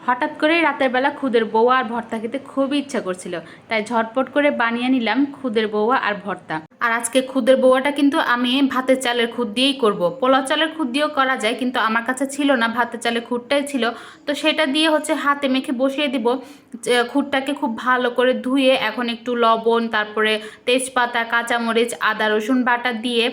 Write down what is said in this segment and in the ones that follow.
হঠাৎ করেই রাতের বেলা খুদের বউয়া আর ভর্তা খেতে খুবই ইচ্ছা করছিল, তাই ঝটপট করে বানিয়ে নিলাম খুদের বউয়া আর ভর্তা। আর আজকে খুদের বউয়াটা কিন্তু আমি ভাতের চালের খুদ দিয়েই করব। পোলাও চালের খুদ দিয়েও করা যায়, কিন্তু আমার কাছে ছিল না, ভাতের চালের খুদটাই ছিল। তো সেটা দিয়ে হাতে মেখে বসিয়ে দিব। খুদটাকে খুব ভালো করে ধুয়ে এখন একটু লবণ, তারপরে তেজপাতা, কাঁচামরিচ, আদা রসুন বাটা দিয়ে,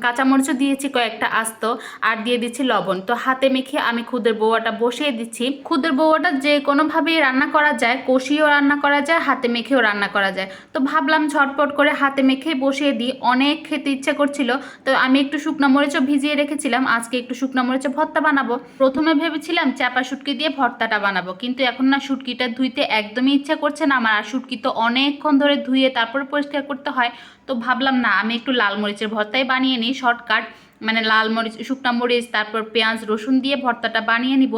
কাঁচামরিচও দিয়েছি কয়েকটা আস্ত, আর দিয়ে দিচ্ছি লবণ। তো হাতে মেখে আমি খুদের বউয়াটা বসিয়ে দিচ্ছি। খুদের বউয়াটা যে কোনোভাবেই রান্না করা যায়, কষিয়েও রান্না করা যায়, হাতে মেখেও রান্না করা যায়। তো ভাবলাম ঝটপট করে হাতে মেখে বসিয়ে দিই, অনেক খেতে ইচ্ছে করছিল। তো আমি একটু শুকনো মরিচও ভিজিয়ে রেখেছিলাম, আজকে একটু শুকনো মরিচে ভর্তা বানাবো। প্রথমে ভেবেছিলাম চাপা শুটকি দিয়ে ভর্তাটা বানাবো, কিন্তু এখন না শুটকিটা ধুইতে একদমই ইচ্ছা করছে না আমার। আর শুটকি তো অনেকক্ষণ ধরে ধুয়ে তারপরে পরিষ্কার করতে হয়। তো ভাবলাম না, আমি একটু লাল মরিচের ভর্তাই বানিয়ে নিই, শর্টকাট। মানে লাল মরিচ, শুকনো মরিচ, তারপর পেঁয়াজ রসুন দিয়ে ভর্তাটা বানিয়ে নিব।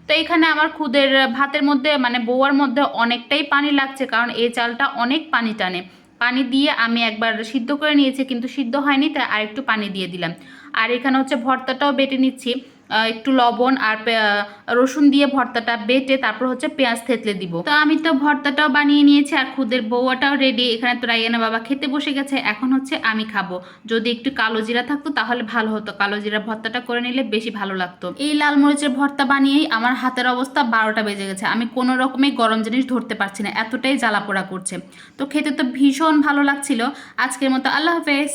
তো এখানে আমার খুদের ভাতের মধ্যে মানে বউয়ার মধ্যে অনেকটাই পানি লাগছে, কারণ এই চালটা অনেক পানি টানে। পানি দিয়ে আমি একবার সিদ্ধ করে নিয়েছি, কিন্তু সিদ্ধ হয়নি, তাই আরেকটু পানি দিয়ে দিলাম। আর এখানে ভর্তাটাও বেটে নিচ্ছি। একটু লবণ আর রসুন দিয়ে ভর্তাটা বেটে তারপর পেঁয়াজ থেতলে দিব। তো আমি তো ভর্তাটাও বানিয়ে নিয়েছি, আর খুদের বউয়াটাও রেডি। এখানে তো রাইয়ানা বাবা খেতে বসে গেছে, এখন আমি খাবো। যদি একটু কালো জিরা থাকতো তাহলে ভালো হতো, কালো জিরা ভর্তাটা করে নিলে বেশি ভালো লাগতো। এই লাল মরিচের ভর্তা বানিয়েই আমার হাতের অবস্থা 12টা বেজে গেছে। আমি কোনো রকমে গরম জিনিস ধরতে পারছি না, এতটাই জ্বালা পোড়া করছে। তো খেতে তো ভীষণ ভালো লাগছিল। আজকের মতো আল্লাহ হাফেজ।